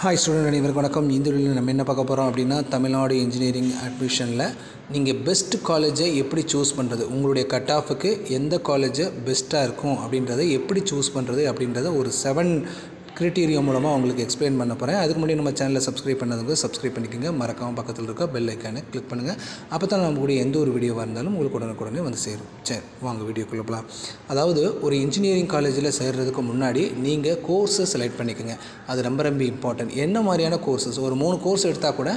Hi student அனைவருக்கும் வணக்கம். இந்த வீடியோவில் நம்ம என்ன பார்க்க போகிறோம் அப்படின்னா, தமிழ்நாடு இன்ஜினியரிங் அட்மிஷனில் நீங்கள் பெஸ்ட் காலேஜை எப்படி சூஸ் பண்ணுறது, உங்களுடைய கட் ஆஃபுக்கு எந்த காலேஜை பெஸ்ட்டாக இருக்கும் அப்படின்றத எப்படி சூஸ் பண்ணுறது அப்படின்றத ஒரு 7 கிரைட்டீரியா மூலமாக உங்களுக்கு எக்ஸ்பிளைன் பண்ண போகிறேன். அதுக்கு முன்னாடி நம்ம சேனலில் சப்ஸ்கிரைப் பண்ணதுக்கு சப்ஸ்கிரைப் பண்ணிக்கோங்க. மறக்காமல் பக்கத்தில் இருக்க பெல் ஐக்கானை கிளிக் பண்ணுங்கள். அப்போ தான் நம்ம கூட எந்த ஒரு வீடியோவாக இருந்தாலும் உங்களுக்கு உடனுக்குடனே வந்து சேரும். சரி, வாங்க வீடியோக்குள்ளே போகலாம். அதாவது ஒரு இன்ஜினியரிங் காலேஜில் சேர்கிறதுக்கு முன்னாடி நீங்கள் கோர்ஸை செலக்ட் பண்ணிக்கோங்க. அது ரொம்ப இம்பார்ட்டன்ட். என்ன மாதிரியான கோர்ஸஸ், ஒரு 3 கோர்ஸ் எடுத்தால் கூட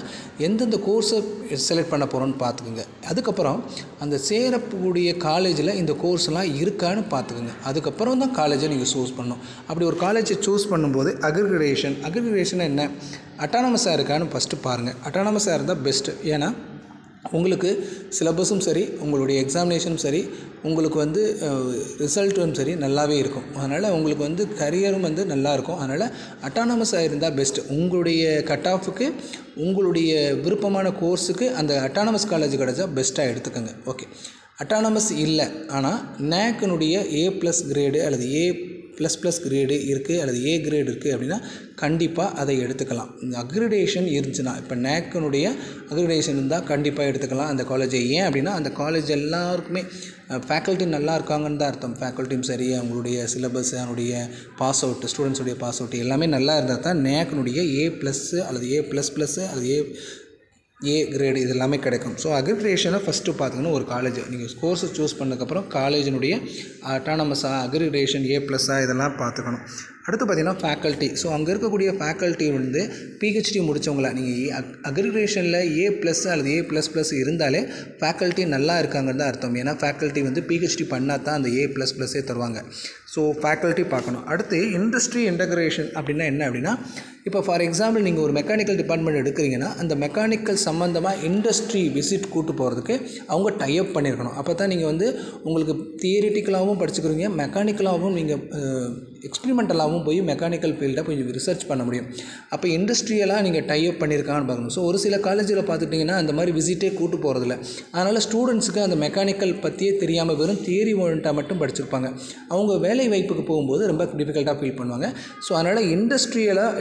எந்தெந்த கோர்ஸை செலக்ட் பண்ண போகிறோன்னு பார்த்துக்குங்க. அதுக்கப்புறம் அந்த சேரக்கூடிய காலேஜில் இந்த கோர்ஸ்லாம் இருக்கான்னு பார்த்துக்குங்க. அதுக்கப்புறம் தான் காலேஜை நீங்கள் சூஸ் பண்ணணும். அப்படி ஒரு காலேஜை சூஸ் பண்ணும்போது அக்ரிகேஷன் என்ன, அட்டானமஸாக இருக்கான்னு ஃபஸ்ட்டு பாருங்கள். அட்டானமஸாக இருந்தால் பெஸ்ட்டு. ஏன்னா உங்களுக்கு சிலபஸும் சரி, உங்களுடைய எக்ஸாமினேஷனும் சரி, உங்களுக்கு ரிசல்ட்டும் சரி நல்லாவே இருக்கும். அதனால் உங்களுக்கு கரியரும் நல்லாயிருக்கும். அதனால் அட்டானமஸாக இருந்தால் பெஸ்ட்டு. உங்களுடைய கட் ஆஃபுக்கு, உங்களுடைய விருப்பமான கோர்ஸுக்கு அந்த அட்டானமஸ் காலேஜ் கிடச்சா பெஸ்ட்டாக எடுத்துக்கோங்க. ஓகே, அட்டானமஸ் இல்லை ஆனால் நேக்கினுடைய A+ கிரேடு அல்லது A++ கிரேடு இருக்குது அல்லது A கிரேடு இருக்குது அப்படின்னா கண்டிப்பாக அதை எடுத்துக்கலாம். இந்த அக்ரிடேஷன் இருந்துச்சுன்னா, இப்போ நேக்கினுடைய அக்ரிடேஷன் இருந்தால் கண்டிப்பாக எடுத்துக்கலாம் அந்த காலேஜை. ஏன் அப்படின்னா அந்த காலேஜ் எல்லாருக்குமே ஃபேக்கல்ட்டி நல்லா இருக்காங்கன்னு தான் அர்த்தம். ஃபேக்கல்ட்டியும் சரி, அவங்களுடைய சிலபஸ், அவனுடைய பாஸ் அவுட், ஸ்டூடெண்ட்ஸுடைய பாஸ் அவுட் எல்லாமே நல்லா இருந்தால் தான் நேக்கினுடைய A+ அல்லது A++ அல்லது A கிரேடு இது எல்லாமே கிடைக்கும். ஸோ அக்ரிகேஷனை ஃபஸ்ட்டு பார்த்திங்கன்னா ஒரு காலேஜ் நீங்கள் கோர்ஸை சூஸ் பண்ணதுக்கப்புறம் காலேஜினுடைய அட்டானமஸாக, அக்ரிகேஷன் A+ஆ இதெல்லாம் பார்த்துக்கணும். அடுத்து பார்த்திங்கன்னா ஃபேக்கல்ட்டி. ஸோ அங்கே இருக்கக்கூடிய ஃபேக்கல்ட்டி PhD முடித்தவங்கள நீங்கள் அக்ரிகேஷனில் A+ அல்லது A++ இருந்தாலே ஃபேக்கல்ட்டி நல்லா இருக்காங்கன்னு தான் அர்த்தம். ஏன்னா ஃபேக்கல்ட்டி PhD பண்ணால் தான் அந்த A++ஏ தருவாங்க. ஸோ ஃபேக்கல்ட்டி பார்க்கணும். அடுத்து இண்டஸ்ட்ரி இன்டகிரேஷன் அப்படின்னா என்ன அப்படின்னா, இப்போ ஃபார் எக்ஸாம்பிள் நீங்கள் ஒரு மெக்கானிக்கல் டிபார்ட்மெண்ட் எடுக்கிறீங்கன்னா அந்த மெக்கானிக்கல் சம்மந்தமாக இண்டஸ்ட்ரி விசிட் கூட்டு போகிறதுக்கு அவங்க டைப் பண்ணியிருக்கணும். அப்போ தான் நீங்கள் உங்களுக்கு தியரிட்டிக்கலாகவும் படிச்சுக்கிறீங்க, மெக்கானிக்கலாகவும் நீங்கள் எக்ஸ்பிரிமெண்டலாகவும் போய் மெக்கானிக்கல் ஃபீல்டை கொஞ்சம் ரிசர்ச் பண்ண முடியும். அப்போ இண்டஸ்ட்ரியலாக நீங்கள் டைப் பண்ணியிருக்கான்னு பார்க்கணும். ஸோ ஒரு சில காலேஜில் பார்த்துட்டிங்கன்னா அந்த மாதிரி விசிட்டே கூட்டு போகிறதில்ல. அதனால் ஸ்டூடெண்ட்ஸுக்கு அந்த மெக்கானிக்கல் பற்றியே தெரியாமல் வெறும் தியரி ஓரியண்டாக மட்டும் படிச்சிருப்பாங்க. அவங்க வேலை வாய்ப்புக்கு போகும்போது ரொம்ப டிஃபிகல்ட்டாக ஃபீல் பண்ணுவாங்க. ஸோ அதனால் இண்டஸ்ட்ரியலாக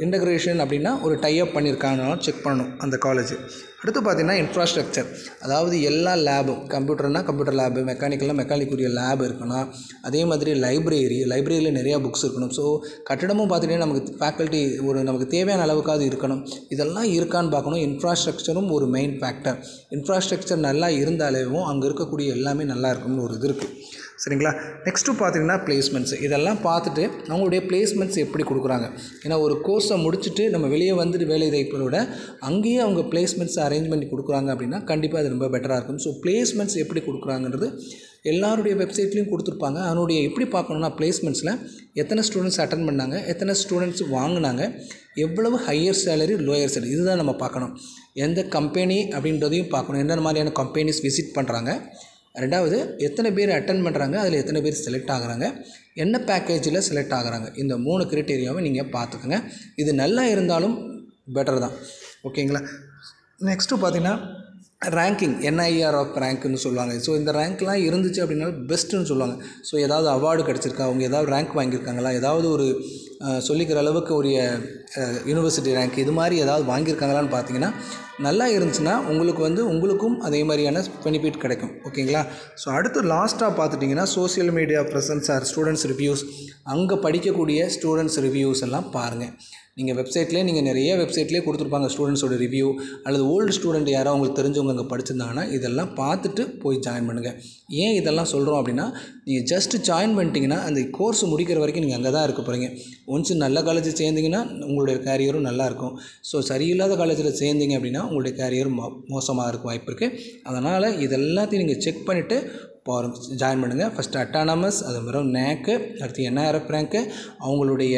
இன்டகிரேஷன் அப்படின்னா ஒரு டைப் பண்ணியிருக்காங்கன்னு செக் பண்ணணும் அந்த காலேஜ். அடுத்து பார்த்திங்கன்னா இன்ஃப்ராஸ்ட்ரக்சர். அதாவது எல்லா லேபும், கம்ப்யூட்டர்னால் கம்ப்யூட்டர் லேபு, மெக்கானிக்கல்னால் மெக்கானிக்குரிய லேப் இருக்கணும். அதே மாதிரி லைப்ரரியில் நிறையா புக்ஸ் இருக்கணும். ஸோ கட்டிடமும் பார்த்திங்கன்னா நமக்கு ஃபேக்கல்ட்டி நமக்கு தேவையான அளவுக்காவது இருக்கணும். இதெல்லாம் இருக்கான்னு பார்க்கணும். இன்ஃப்ராஸ்ட்ரக்சரும் ஒரு மெயின் ஃபேக்டர். இன்ஃப்ராஸ்ட்ரக்சர் நல்லா இருந்தாலேவும் அங்கே இருக்கக்கூடிய எல்லாமே நல்லா இருக்கும்னு ஒரு இது இருக்குது. சரிங்களா? நெக்ஸ்ட்டு பார்த்திங்கன்னா பிளேஸ்மெண்ட்ஸ். இதெல்லாம் பார்த்துட்டு அவங்களுடைய பிளேஸ்மெண்ட்ஸ் எப்படி கொடுக்குறாங்க. ஏன்னா ஒரு கோர்ஸை முடிச்சுட்டு நம்ம வெளியே வந்துட்டு வேலை வாய்ப்பை விட அங்கேயே அவங்க பிளேஸ்மெண்ட்ஸ் அரேஞ்ச் பண்ணி கொடுக்குறாங்க அப்படின்னா கண்டிப்பாக அது ரொம்ப பெட்டராக இருக்கும். ஸோ பிளேஸ்மெண்ட்ஸ் எப்படி கொடுக்குறாங்கன்றது எல்லாருடைய வெப்சைட்லேயும் கொடுத்துருப்பாங்க. அதனுடைய எப்படி பார்க்கணுன்னா, பிளேஸ்மெண்ட்ஸில் எத்தனை ஸ்டூடெண்ட்ஸ் அட்டன் பண்ணாங்க, எத்தனை ஸ்டூடெண்ட்ஸ் வாங்கினாங்க, எவ்வளவு ஹையர் சேலரி, லோயர் சேலரி, இதுதான் நம்ம பார்க்கணும். எந்த கம்பெனி அப்படின்றதையும் பார்க்கணும். என்னென்ன மாதிரியான கம்பெனிஸ் விசிட் பண்ணுறாங்க, ரெண்டாவது எத்தனை பேர் அட்டன் பண்ணுறாங்க, அதில் எத்தனை பேர் செலக்ட் ஆகுறாங்க, என்ன பேக்கேஜில் செலக்ட் ஆகுறாங்க, இந்த 3 கிரைட்டீரியாவை நீங்கள் பார்த்துக்கோங்க. இது நல்லா இருந்தாலும் பெட்டர் தான். ஓகேங்களா? நெக்ஸ்ட்டு பார்த்திங்கன்னா ரேங்கிங், NIR ஆஃப் ரேங்க்குன்னு சொல்லுவாங்க. ஸோ இந்த ரேங்க்லாம் இருந்துச்சு அப்படின்னா பெஸ்ட்டுன்னு சொல்லுவாங்க. ஸோ ஏதாவது அவார்டு கிடச்சிருக்கா, அவங்க ஏதாவது ரேங்க் வாங்கியிருக்காங்களா, ஏதாவது ஒரு சொல்லிக்கிற அளவுக்கு ஒரு யூனிவர்சிட்டி ரேங்க் இது மாதிரி ஏதாவது வாங்கியிருக்காங்களான்னு பார்த்தீங்கன்னா நல்லா இருந்துச்சுன்னா உங்களுக்கும் அதே மாதிரியான பெனிஃபிட் கிடைக்கும். ஓகேங்களா? ஸோ அடுத்து லாஸ்ட்டாக பார்த்துட்டிங்கன்னா social media presence R students reviews. அங்கே படிக்கக்கூடிய ஸ்டூடெண்ட்ஸ் ரிவ்யூஸ் எல்லாம் பாருங்கள். நீங்கள் நிறைய வெப்சைட்லேயே கொடுத்துருப்பாங்க ஸ்டூடெண்ட்ஸோட ரிவ்யூ, அல்லது ஓல்டு ஸ்டூடெண்ட் யாரோ அவங்களுக்கு தெரிஞ்சவங்க அங்கே படிச்சிருந்தாங்கன்னா இதெல்லாம் பார்த்துட்டு போய் ஜாயின் பண்ணுங்கள். ஏன் இதெல்லாம் சொல்கிறோம் அப்படின்னா, நீங்கள் ஜஸ்ட்டு ஜாயின் பண்ணிட்டீங்கன்னா அந்த கோர்ஸ் முடிக்கிற வரைக்கும் நீங்கள் அங்கே தான் இருக்க போகிறீங்க. ஒன்ஸ் நல்ல காலேஜில் சேர்ந்திங்கன்னா உங்களுடைய கேரியரும் நல்லாயிருக்கும். ஸோ சரியில்லாத காலேஜில் சேர்ந்திங்க அப்படின்னா உங்களுடைய கேரியரும் மோசமாக இருக்க வாய்ப்பு இருக்குது. அதனால் இதெல்லாத்தையும் நீங்கள் செக் பண்ணிவிட்டு ஜாயின் பண்ணுங்கள். ஃபஸ்ட்டு அட்டானமஸ், அதுக்கப்புறம் நேக்கு, அடுத்து NIRF ரேங்க்கு, அவங்களுடைய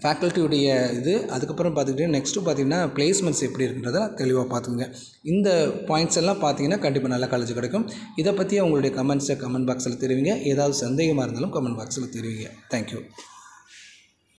ஃபேக்கல்ட்டியுடைய இது, அதுக்கப்புறம் பார்த்துக்கிட்டிங்கன்னா நெக்ஸ்ட்டு பார்த்திங்கன்னா பிளேஸ்மெண்ட்ஸ் எப்படி இருக்குன்றதை தெளிவாக பார்த்துக்குங்க. இந்த பாயிண்ட்ஸ் எல்லாம் பார்த்தீங்கன்னா கண்டிப்பாக நல்ல காலேஜ் கிடைக்கும். இதை பற்றி அவங்களுடைய கமெண்ட் பாக்ஸில் தெரிவிங்க. ஏதாவது சந்தேகமாக இருந்தாலும் கமெண்ட் பாக்ஸில் தெரிவிங்க. தேங்க்யூ.